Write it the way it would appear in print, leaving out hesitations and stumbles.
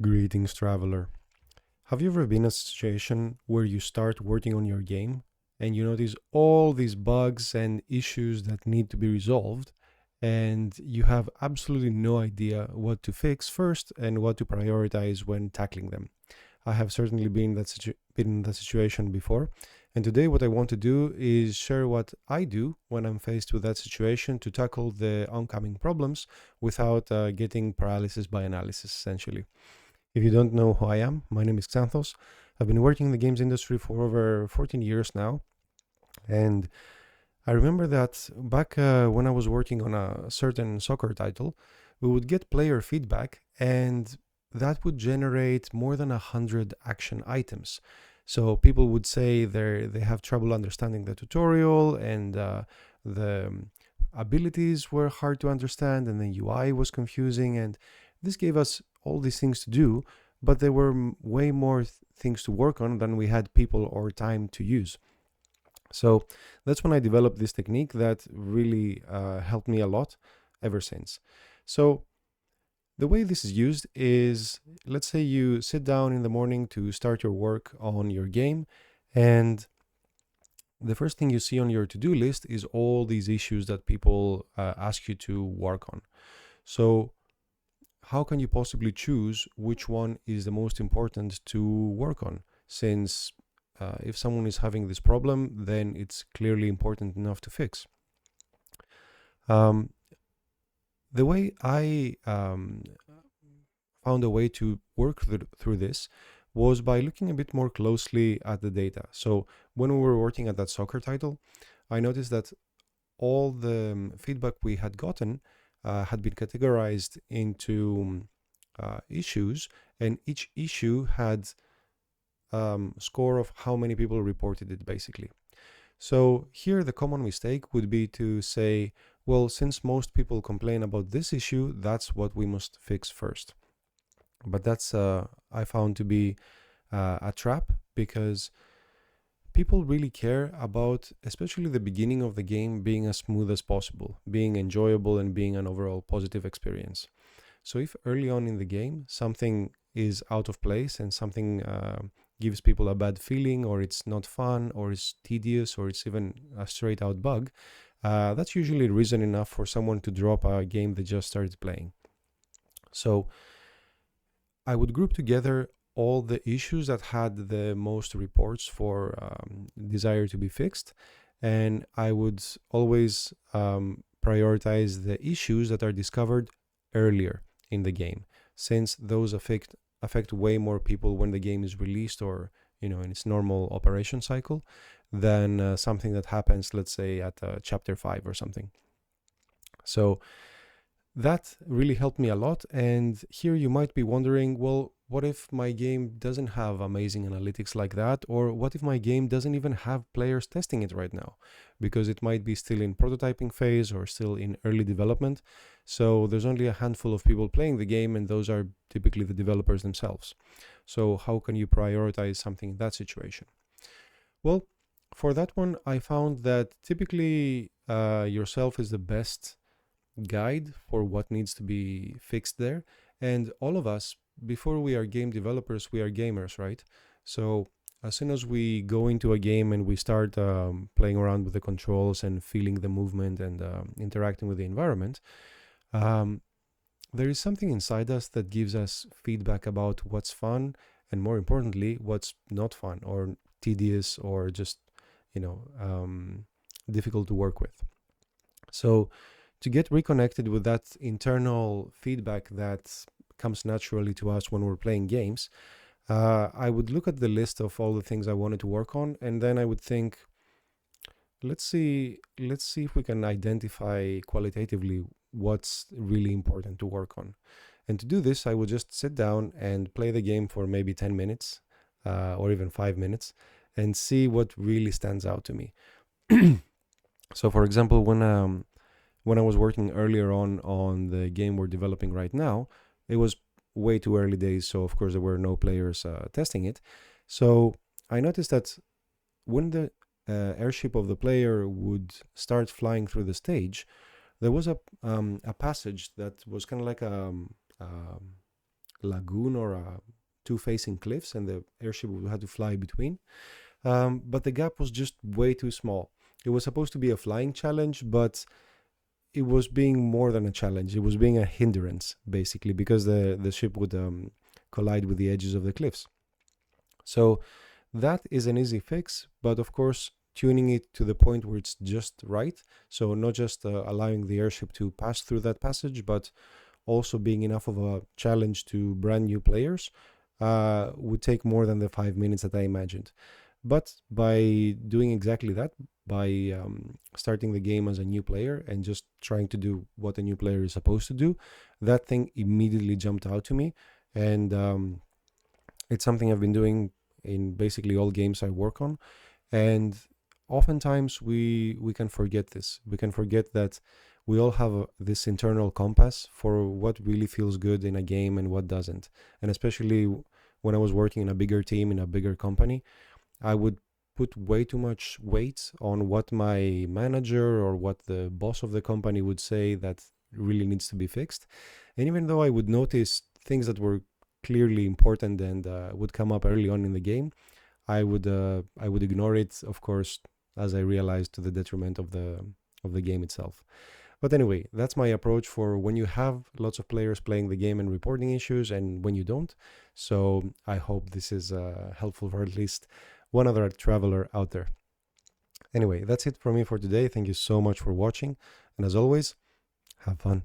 Greetings, traveler. Have you ever been in a situation where you start working on your game and you notice all these bugs and issues that need to be resolved, and you have absolutely no idea what to fix first and what to prioritize when tackling them? I have certainly been in that situation before, and today what I want to do is share what I do when I'm faced with that situation to tackle the oncoming problems without getting paralysis by analysis, essentially. If you don't know who I am, my name is Xanthos. I've been working in the games industry for over 14 years now. And I remember that back when I was working on a certain soccer title, we would get player feedback, and that would generate more than 100 action items. So people would say they have trouble understanding the tutorial, and the abilities were hard to understand, and the UI was confusing, and this gave us all these things to do, but there were way more things to work on than we had people or time to use. So that's when I developed this technique that really helped me a lot ever since. So the way this is used is, let's say you sit down in the morning to start your work on your game, and the first thing you see on your to-do list is all these issues that people ask you to work on. So how can you possibly choose which one is the most important to work on? Since if someone is having this problem, then it's clearly important enough to fix. Um, the way I found a way to work through this was by looking a bit more closely at the data. So when we were working at that soccer title, I noticed that all the feedback we had gotten had been categorized into issues, and each issue had score of how many people reported it, basically. So here the common mistake would be to say, well, since most people complain about this issue, that's what we must fix first. But that's I found to be a trap, because people really care about, especially the beginning of the game, being as smooth as possible, being enjoyable, and being an overall positive experience. So if early on in the game something is out of place and something gives people a bad feeling, or it's not fun, or it's tedious, or it's even a straight out bug, that's usually reason enough for someone to drop a game they just started playing. So I would group together all the issues that had the most reports for desire to be fixed, and I would always prioritize the issues that are discovered earlier in the game, since those affect way more people when the game is released, or in its normal operation cycle, than something that happens, let's say, at chapter 5 or something. So that really helped me a lot. And here you might be wondering, well, what if my game doesn't have amazing analytics like that? Or what if my game doesn't even have players testing it right now? Because it might be still in prototyping phase or still in early development. So there's only a handful of people playing the game, and those are typically the developers themselves. So how can you prioritize something in that situation? Well, for that one, I found that typically yourself is the best guide for what needs to be fixed there. And all of us, before we are game developers, we are gamers, right? So as soon as we go into a game and we start playing around with the controls and feeling the movement and interacting with the environment, um, there is something inside us that gives us feedback about what's fun, and more importantly, what's not fun or tedious or just, difficult to work with. So to get reconnected with that internal feedback that comes naturally to us when we're playing games, I would look at the list of all the things I wanted to work on, and then I would think, let's see if we can identify qualitatively what's really important to work on. And to do this, I would just sit down and play the game for maybe 10 minutes or even 5 minutes, and see what really stands out to me. So, for example, when I was working earlier on the game we're developing right now, it was way too early days, so of course there were no players testing it. So I noticed that when the airship of the player would start flying through the stage, there was a passage that was kind of like a lagoon or two facing cliffs, and the airship would have to fly between. But the gap was just way too small. It was supposed to be a flying challenge, but it was being more than a challenge. It was being a hindrance, basically, because the ship would collide with the edges of the cliffs. So that is an easy fix, but of course, tuning it to the point where it's just right. So not just allowing the airship to pass through that passage, but also being enough of a challenge to brand new players would take more than the 5 minutes that I imagined. But by doing exactly that, by starting the game as a new player and just trying to do what a new player is supposed to do, that thing immediately jumped out to me. And it's something I've been doing in basically all games I work on. And oftentimes we can forget this. We can forget that we all have this internal compass for what really feels good in a game and what doesn't. And especially when I was working in a bigger team, in a bigger company, I would put way too much weight on what my manager or what the boss of the company would say that really needs to be fixed. And even though I would notice things that were clearly important and would come up early on in the game, I would ignore it, of course, as I realized, to the detriment of the game itself. But anyway, that's my approach for when you have lots of players playing the game and reporting issues, and when you don't. So I hope this is helpful for at least one other traveler out there. Anyway, that's it from me for today. Thank you so much for watching, and as always, have fun.